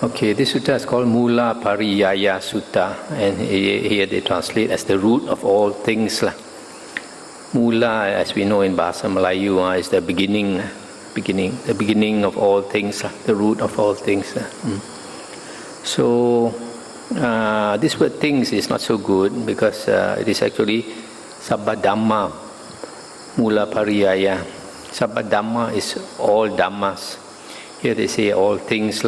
Okay, this sutta is called Mulapariyaya Sutta, and here they translate as the root of all things. Mula, as we know in Bahasa Melayu, is the beginning of all things, the root of all things. So, this word things is not so good because it is actually SabbaDhamma, Mulapariyaya. SabbaDhamma is all Dhammas. Here they say all things.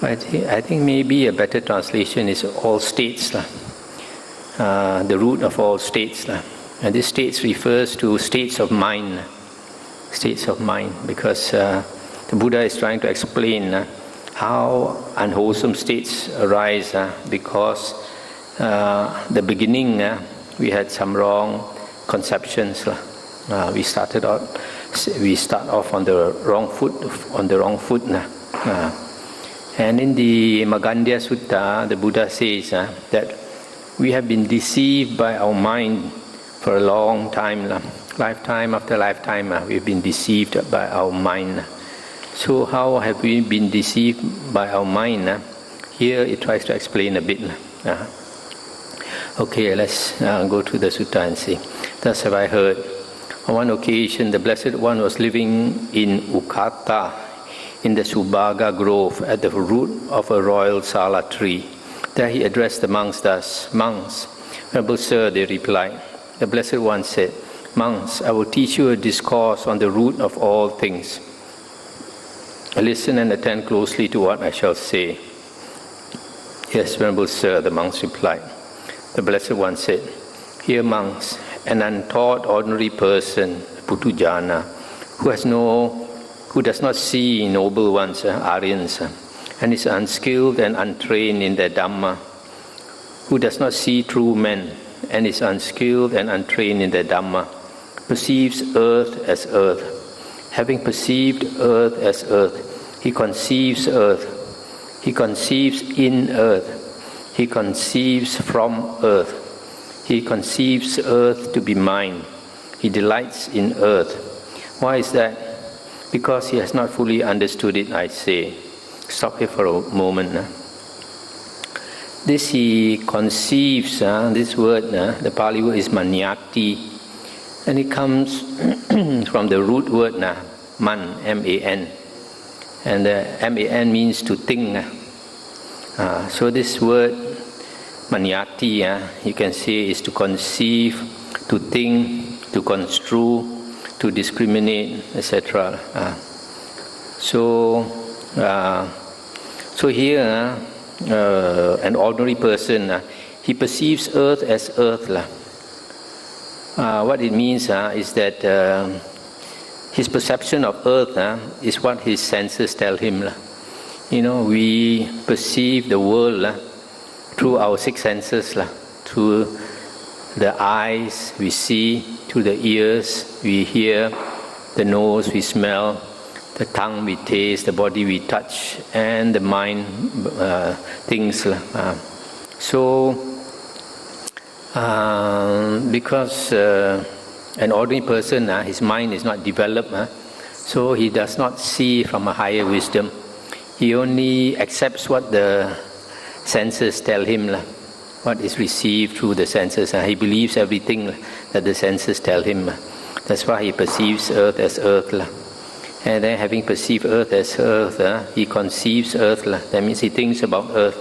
I think maybe a better translation is all states, the root of all states. And this states refers to states of mind, because the Buddha is trying to explain how unwholesome states arise because the beginning we had some wrong conceptions. We start off on the wrong foot. And in the Magandhya Sutta, the Buddha says that we have been deceived by our mind for a long time. Lifetime after lifetime, we've been deceived by our mind. So how have we been deceived by our mind? Here it tries to explain a bit. Okay, let's go to the Sutta and see. Thus have I heard. On one occasion, the Blessed One was living in Ukata, in the Subhaga grove at the root of a royal sala tree. There he addressed the monks thus, "Monks, Venerable Sir," they replied. The Blessed One said, "Monks, I will teach you a discourse on the root of all things. Listen and attend closely to what I shall say." "Yes, Venerable Sir," the monks replied. The Blessed One said, "Hear, monks, an untaught ordinary person, Putujana, who does not see noble ones, Aryans, and is unskilled and untrained in their Dhamma, who does not see true men, and is unskilled and untrained in their Dhamma, perceives earth as earth. Having perceived earth as earth, he conceives earth. He conceives in earth. He conceives from earth. He conceives earth to be mine. He delights in earth. Why is that? Because he has not fully understood it, I say." Stop here for a moment. This he conceives, this word, the Pali word is manyati, and it comes from the root word man, M-A-N, and M-A-N means to think. So this word manyati, you can say, is to conceive, to think, to construe, to discriminate, etc. So here, an ordinary person, he perceives earth as earth. What it means is that his perception of earth is what his senses tell him. We perceive the world through our six senses, through the eyes we see, through the ears we hear, the nose we smell, the tongue we taste, the body we touch, and the mind thinks. Because an ordinary person, his mind is not developed, so he does not see from a higher wisdom. He only accepts what the senses tell him, what is received through the senses. He believes everything that the senses tell him. That's why he perceives earth as earth. And then having perceived earth as earth, he conceives earth. That means he thinks about earth.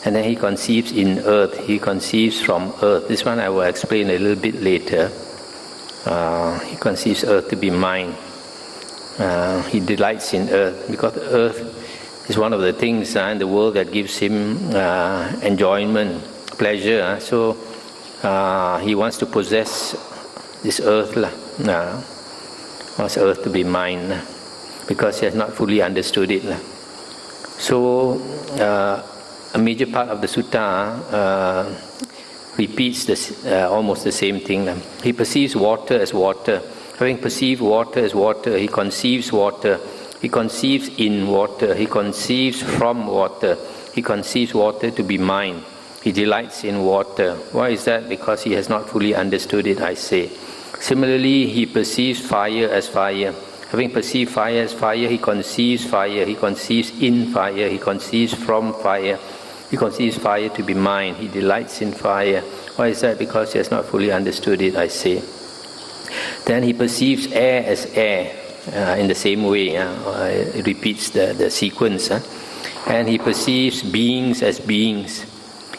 And then he conceives in earth. He conceives from earth. This one I will explain a little bit later. He conceives earth to be mine. He delights in earth because earth is one of the things in the world that gives him enjoyment, pleasure. So he wants to possess this earth. Wants earth to be mine because he has not fully understood it. So a major part of the sutta repeats almost the same thing. He perceives water as water. Having perceived water as water, he conceives water. He conceives in water. He conceives from water. He conceives water to be mine. He delights in water. Why is that? Because he has not fully understood it, I say. Similarly, he perceives fire as fire. Having perceived fire as fire, he conceives fire, he conceives in fire, he conceives from fire. He conceives fire to be mind, he delights in fire. Why is that? Because he has not fully understood it, I say. Then he perceives air as air, in the same way. It repeats the sequence. And he perceives beings as beings.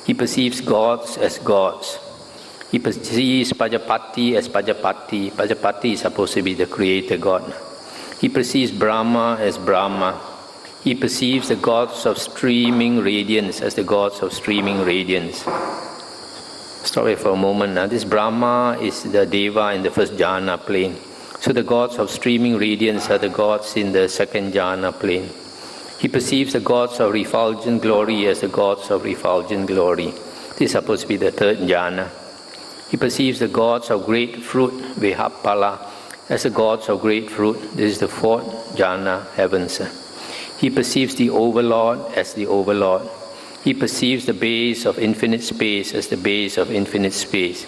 He perceives gods as gods. He perceives Pajapati as Pajapati. Pajapati is supposed to be the creator God. He perceives Brahma as Brahma. He perceives the gods of streaming radiance as the gods of streaming radiance. Stop here for a moment. This Brahma is the Deva in the first jhana plane. So the gods of streaming radiance are the gods in the second jhana plane. He perceives the gods of refulgent glory as the gods of refulgent glory. This is supposed to be the third jhana. He perceives the gods of great fruit, Vihapala, as the gods of great fruit. This is the fourth jhana, heavens. He perceives the overlord as the overlord. He perceives the base of infinite space as the base of infinite space.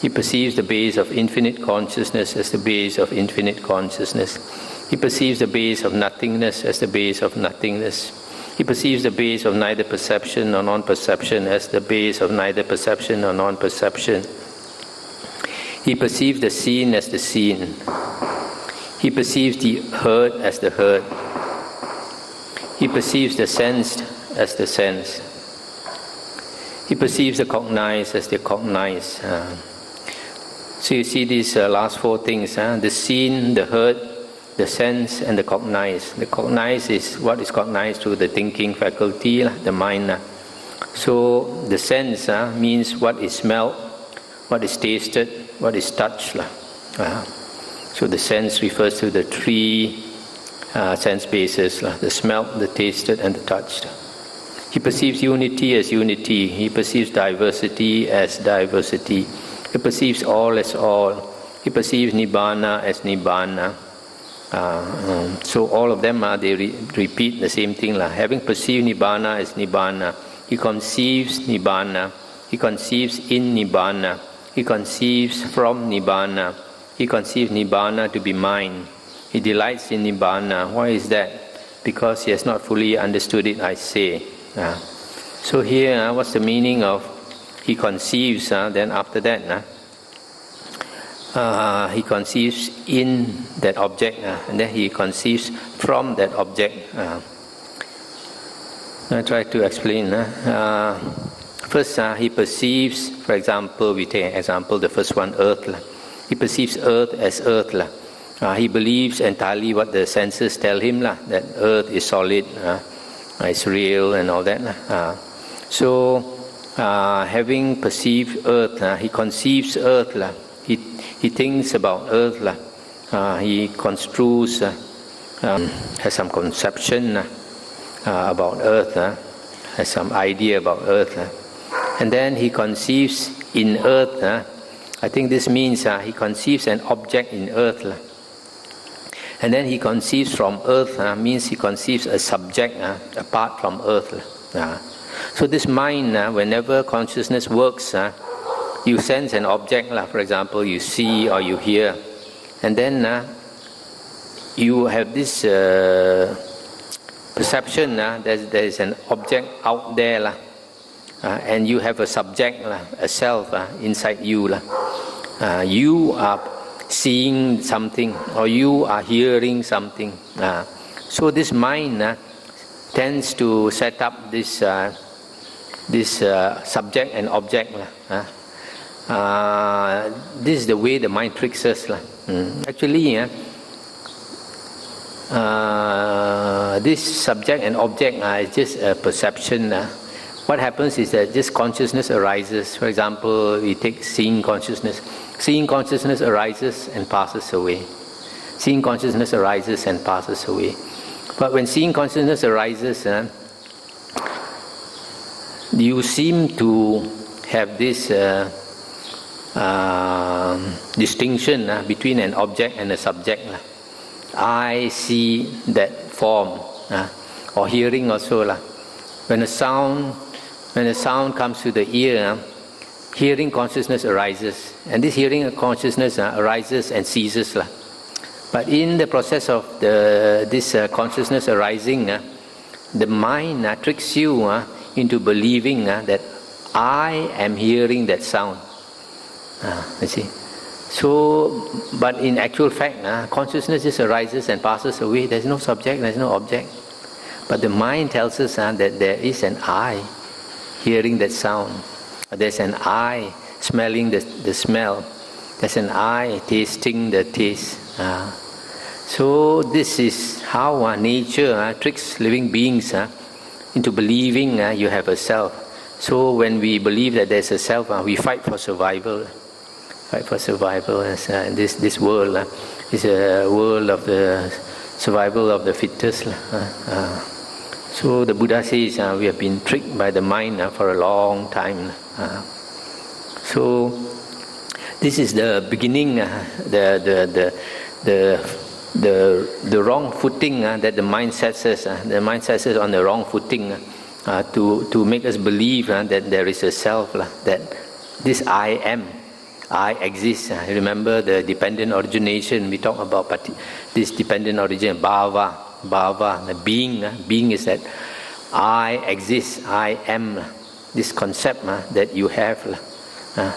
He perceives the base of infinite consciousness as the base of infinite consciousness. He perceives the base of nothingness as the base of nothingness. He perceives the base of neither perception nor non-perception as the base of neither perception nor non-perception. He perceives the seen as the seen. He perceives the heard as the heard. He perceives the sensed as the sensed. He perceives the cognized as the cognized. So you see these last four things, the seen, the heard, the sense, and the cognized. The cognized is what is cognized through the thinking faculty, the mind. So the sense means what is smelled, what is tasted, what is touched. So the sense refers to the three sense bases, the smelt, the tasted, and the touched. He perceives unity as unity. He perceives diversity as diversity. He perceives all as all. He perceives Nibbana as Nibbana. So all of them, they repeat the same thing. Having perceived Nibbana as Nibbana, he conceives Nibbana. He conceives in Nibbana. He conceives from Nibbana. He conceives Nibbana to be mind. He delights in Nibbana. Why is that? Because he has not fully understood it, I say. So here, what's the meaning of he conceives? Then after that, he conceives in that object, and then he conceives from that object. I try to explain. First, he perceives, for example, we take an example, the first one, earth. He perceives earth as earth. He believes entirely what the senses tell him, that earth is solid, it's real and all that. So, having perceived earth, he conceives earth. He thinks about earth. He construes, has some conception about earth, has some idea about earth. And then he conceives in earth. I think this means he conceives an object in earth. And then he conceives from earth, means he conceives a subject apart from earth. So this mind, whenever consciousness works, you sense an object, for example, you see or you hear. And then you have this perception that there is an object out there. And you have a subject, a self inside you. You are seeing something or you are hearing something. So this mind tends to set up this subject and object. This is the way the mind tricks us. Actually, this subject and object is just a perception. What happens is that this consciousness arises. For example, we take seeing consciousness. Seeing consciousness arises and passes away. Seeing consciousness arises and passes away. But when seeing consciousness arises, you seem to have this distinction between an object and a subject. I see that form, or hearing also. When a sound comes to the ear, hearing consciousness arises, and this hearing consciousness arises and ceases. But in the process of this consciousness arising, the mind tricks you into believing that I am hearing that sound. You see. So, but in actual fact, consciousness just arises and passes away. There's no subject, there's no object. But the mind tells us that there is an I hearing that sound. There's an I smelling the smell. There's an I tasting the taste. So this is how nature tricks living beings into believing you have a self. So when we believe that there's a self, we fight for survival. Fight for survival. This world is a world of the survival of the fittest. So the Buddha says we have been tricked by the mind for a long time. So this is the beginning, the wrong footing that the mind sets us. The mind sets us on the wrong footing to make us believe that there is a self, that this I am, I exist. Remember the dependent origination, we talk about this dependent origin, bhava, the being. Being is that I exist, I am, this concept that you have.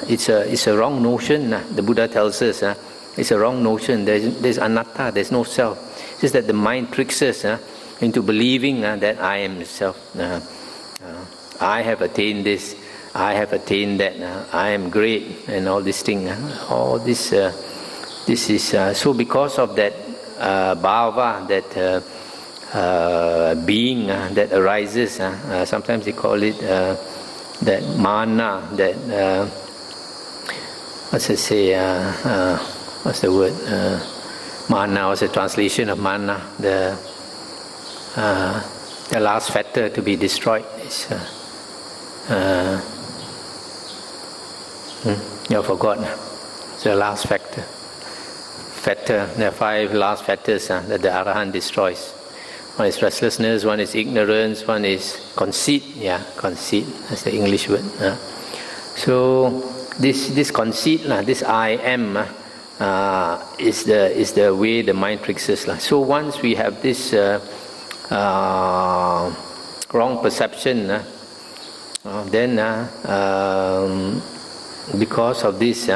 It's a wrong notion. The Buddha tells us it's a wrong notion. There's anatta, there's no self. It's just that the mind tricks us into believing that I am self. I have attained this, I have attained that, I am great, and all this thing. All this is so because of that bhava, that being that arises. Sometimes they call it that mana, that what's it say? What's the word? Mana. What's the translation of mana? The last factor to be destroyed is. You forgot. It's the last factor. There are 5 last factors that the Arahant destroys. One is restlessness, one is ignorance, one is conceit. Yeah, conceit. That's the English word. So this conceit, this I am, is the way the mind tricks us. So once we have this wrong perception, then because of this,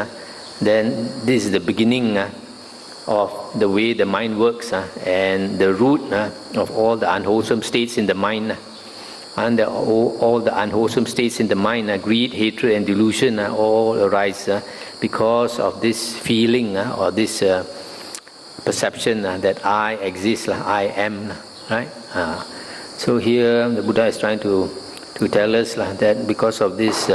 then this is the beginning of the way the mind works, and the root of all the unwholesome states in the mind. And all the unwholesome states in the mind, greed, hatred and delusion, all arise because of this feeling or this perception that I exist, I am, right? So here the Buddha is trying to tell us that because of this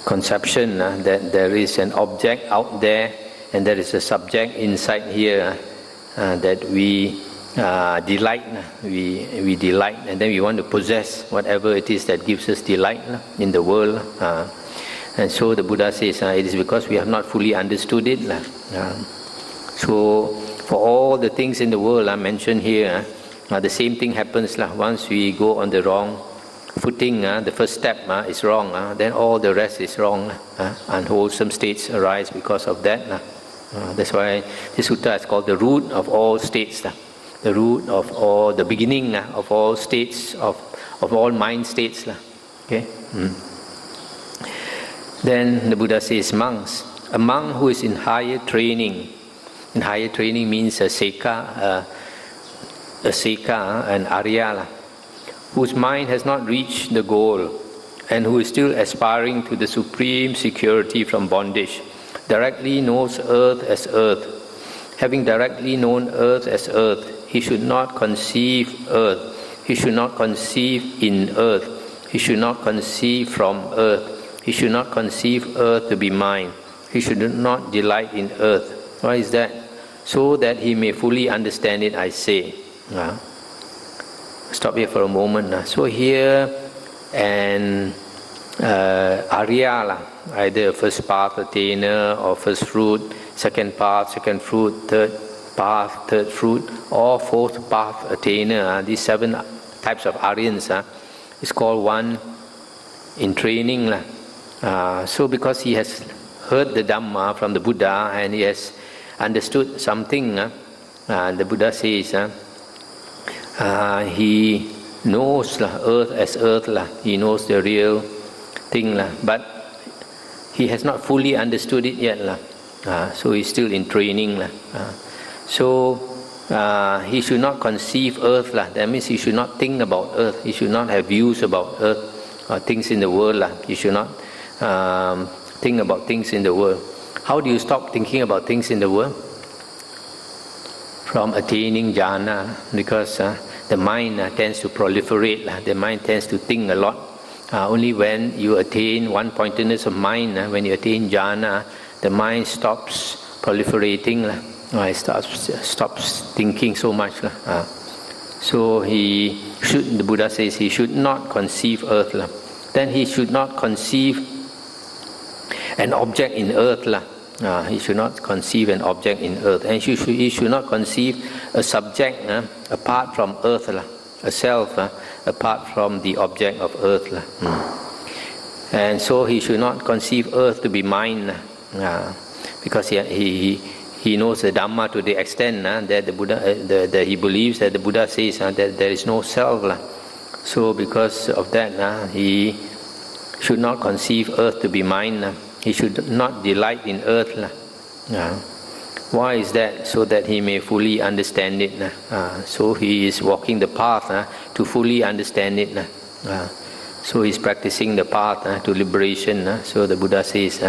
conception that there is an object out there and there is a subject inside here, that we delight, we delight, and then we want to possess whatever it is that gives us delight in the world. And so the Buddha says it is because we have not fully understood it. So for all the things in the world I mentioned here, the same thing happens. Once we go on the wrong footing, the first step is wrong, then all the rest is wrong. Unwholesome states arise because of that. That's why this sutta is called the root of all states, the root of all, the beginning of all states, of all mind states. Okay. Then the Buddha says, monks, a monk who is in higher training means a seka, an arya, whose mind has not reached the goal and who is still aspiring to the supreme security from bondage, directly knows earth as earth. Having directly known earth as earth, he should not conceive earth, he should not conceive in earth, he should not conceive from earth, he should not conceive earth to be mine, he should not delight in earth. Why is that? So that he may fully understand it, I say. Stop here for a moment. So here an Arya, either first path attainer or first fruit, second path, second fruit, third path, third fruit, or fourth path attainer. These 7 types of Aryans is called one in training. So because he has heard the Dhamma from the Buddha and he has understood something. The Buddha says he knows earth as earth. He knows the real thing, but he has not fully understood it yet. So he's still in training. So he should not conceive earth. That means he should not think about earth. He should not have views about earth or things in the world. He should not think about things in the world. How do you stop thinking about things in the world? From attaining jhana, because the mind tends to proliferate. The mind tends to think a lot. Only when you attain one-pointedness of mind, when you attain jhana, the mind stops proliferating. It stops thinking so much. So the Buddha says he should not conceive earth. Then he should not conceive an object in earth. He should not conceive an object in earth. And he should not conceive a subject apart from earth, a self apart from the object of earth. And so he should not conceive earth to be mine, because he knows the Dhamma to the extent that the Buddha, that he believes that the Buddha says that there is no self. So because of that, he should not conceive earth to be mine. He should not delight in earth. Why is that? So that he may fully understand it. So he is walking the path to fully understand it. So he is practicing the path to liberation. So the Buddha says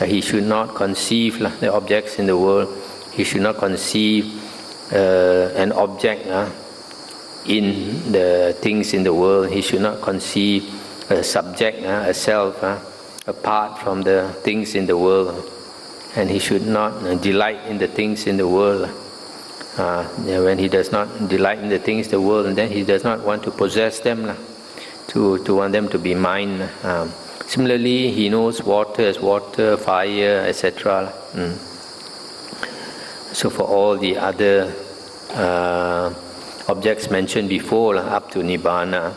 he should not conceive the objects in the world. He should not conceive an object in the things in the world. He should not conceive a subject, a self, apart from the things in the world. And he should not delight in the things in the world. When he does not delight in the things in the world, then he does not want to possess them, to want them to be mine. Similarly, he knows water as water, fire, etc. So for all the other objects mentioned before, up to Nibbana.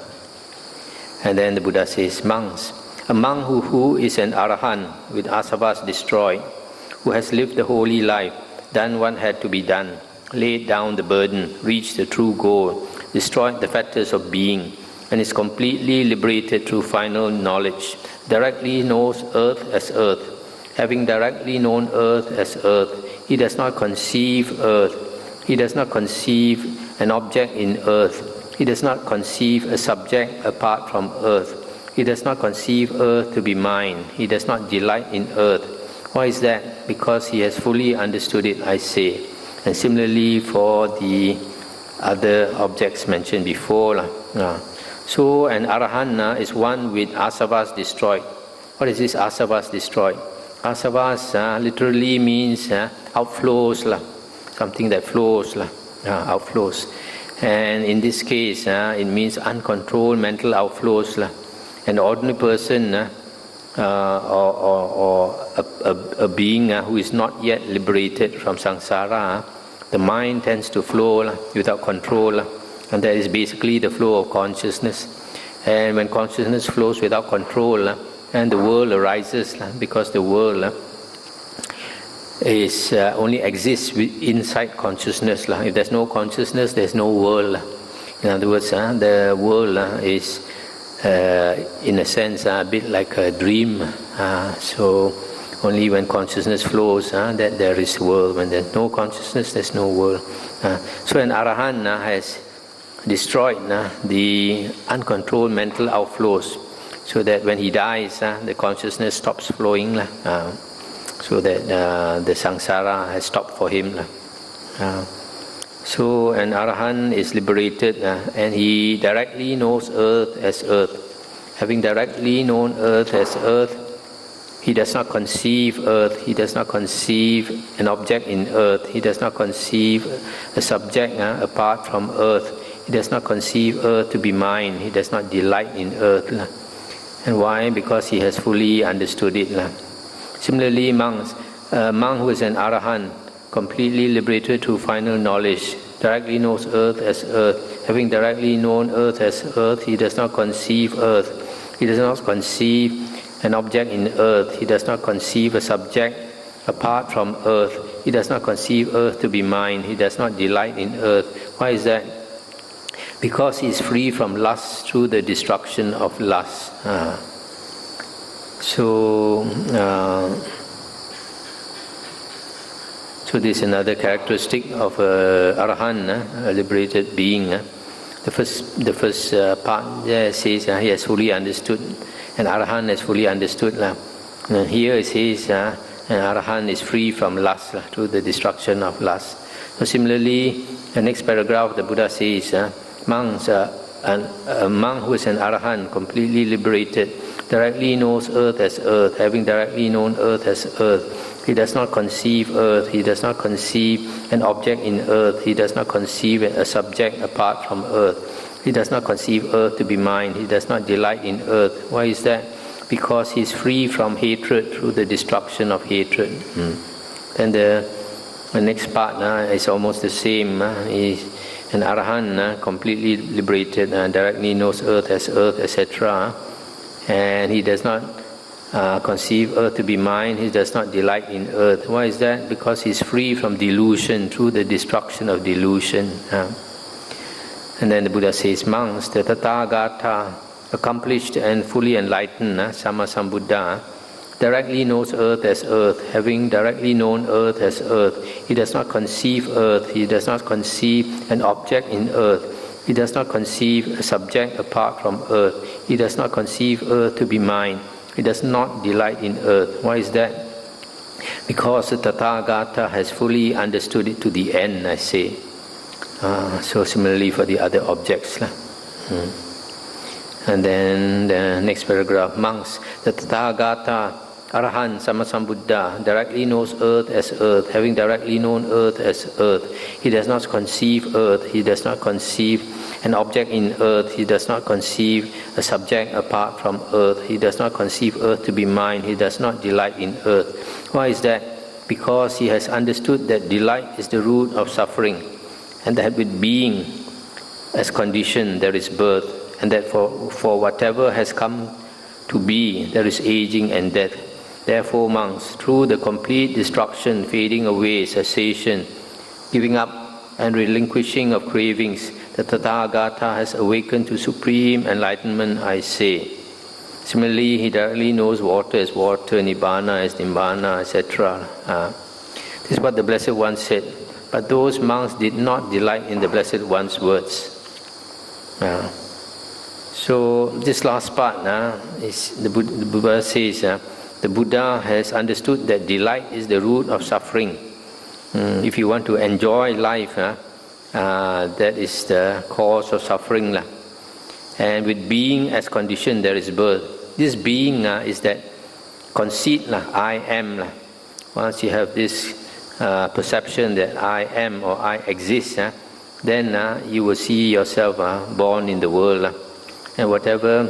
And then the Buddha says, monks, a monk who is an arahant with asavas destroyed, who has lived the holy life, done what had to be done, laid down the burden, reached the true goal, destroyed the fetters of being, and is completely liberated through final knowledge, directly knows earth as earth. Having directly known earth as earth, he does not conceive earth. He does not conceive an object in earth. He does not conceive a subject apart from earth. He does not conceive earth to be mine. He does not delight in earth. Why is that? Because he has fully understood it, I say. And similarly for the other objects mentioned before. So an arahant is one with asavas destroyed. What is this asavas destroyed? Asavas literally means outflows, something that flows, outflows. And in this case, it means uncontrolled mental outflows. An ordinary person or a being who is not yet liberated from samsara, the mind tends to flow without control, and that is basically the flow of consciousness. And when consciousness flows without control, and the world arises, because the world is only exists inside consciousness. If there's no consciousness, there's no world. In other words, the world is in a sense a bit like a dream. So only when consciousness flows that there is world. When there's no consciousness, there's no world. So an arahant has destroyed the uncontrolled mental outflows, so that when he dies, the consciousness stops flowing, so that the samsara has stopped for him. So an arahant is liberated, and he directly knows earth as earth. Having directly known earth as earth, he does not conceive earth. He does not conceive an object in earth. He does not conceive a subject apart from earth. He does not conceive earth to be mine. He does not delight in earth. And why? Because he has fully understood it. Similarly, monks, a monk who is an arahant, completely liberated through final knowledge, directly knows earth as earth. Having directly known earth as earth, he does not conceive earth. He does not conceive an object in earth. He does not conceive a subject apart from earth. He does not conceive earth to be mind. He does not delight in earth. Why is that? Because he is free from lust through the destruction of lust. So this is another characteristic of Arahant, a liberated being. The first part there says he has fully understood, and Arahant has fully understood. And here it says Arahant is free from lust through the destruction of lust. So similarly, the next paragraph the Buddha says, monks, a monk who is an Arahant, completely liberated, directly knows earth as earth, having directly known earth as earth. He does not conceive earth, he does not conceive an object in earth, he does not conceive a subject apart from earth. He does not conceive earth to be mind, he does not delight in earth. Why is that? Because he is free from hatred through the destruction of hatred. Then the next part is almost the same. He's an Arahant, completely liberated, directly knows earth, etc. And he does not conceive earth to be mind, he does not delight in earth. Why is that? Because he is free from delusion through the destruction of delusion. And then the Buddha says, monks, the Tathagata, accomplished and fully enlightened, Sammasambuddha, directly knows earth as earth, having directly known earth as earth. He does not conceive earth, he does not conceive an object in earth, he does not conceive a subject apart from earth, he does not conceive earth to be mind, he does not delight in earth. Why is that? Because the Tathagata has fully understood it to the end, I say. So similarly for the other objects. And then the next paragraph, monks, the Tathagata, Arahant, Sammasambuddha, directly knows earth as earth, having directly known earth as earth. He does not conceive earth, he does not conceive an object in earth, he does not conceive a subject apart from earth, he does not conceive earth to be mind, he does not delight in earth. Why is that? Because he has understood that delight is the root of suffering, and that with being as condition there is birth, and that for whatever has come to be there is aging and death. Therefore, monks, through the complete destruction, fading away, cessation, giving up and relinquishing of cravings, the Tathagata has awakened to supreme enlightenment, I say. Similarly, he directly knows water as water, Nibbana as Nibbana, etc. This is what the Blessed One said. But those monks did not delight in the Blessed One's words. So this last part is the Buddha says the Buddha has understood that delight is the root of suffering. If you want to enjoy life, that is the cause of suffering. And with being as condition, there is birth. This being is that conceit, I am. Once you have this perception that I am or I exist, then you will see yourself born in the world. And whatever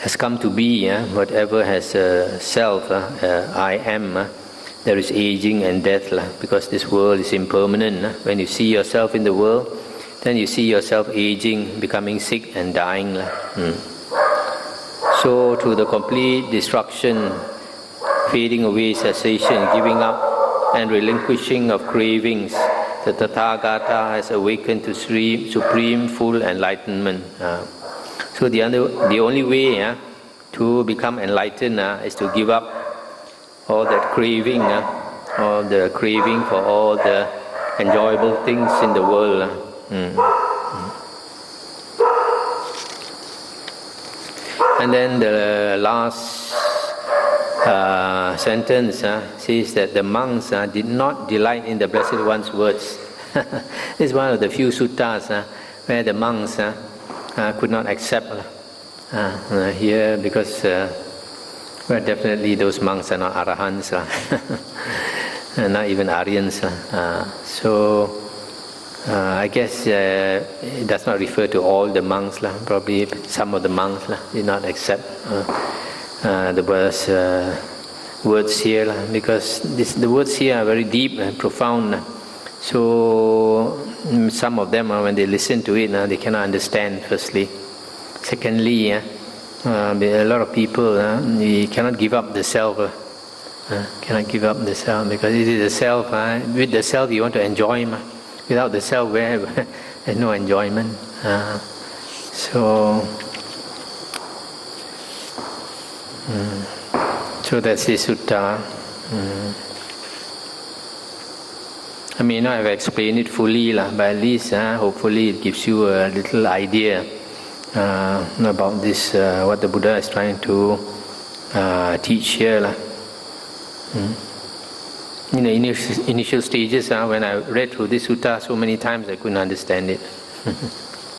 has come to be, whatever has self, I am, there is aging and death, because this world is impermanent. When you see yourself in the world, then you see yourself aging, becoming sick and dying. So through the complete destruction, fading away, cessation, giving up and relinquishing of cravings, the Tathagata has awakened to supreme full enlightenment. So the only way to become enlightened is to give up all that craving, all the craving for all the enjoyable things in the world. And then the last sentence says that the monks did not delight in the Blessed One's words. This is one of the few suttas where the monks could not accept here, because well, definitely those monks are not Arahants, not even Aryans. So I guess it does not refer to all the monks. Probably some of the monks did not accept the Buddha's words here, because the words here are very deep and profound. So some of them, when they listen to it, they cannot understand, firstly. Secondly, A lot of people, we cannot give up the self. Cannot give up the self because it is the self. With the self, you want to enjoy. Without the self, there's no enjoyment. So that's the sutta. I may not have explained it fully, but at least hopefully it gives you a little idea about this, what the Buddha is trying to teach here. In the initial stages, when I read through this sutta so many times, I couldn't understand it.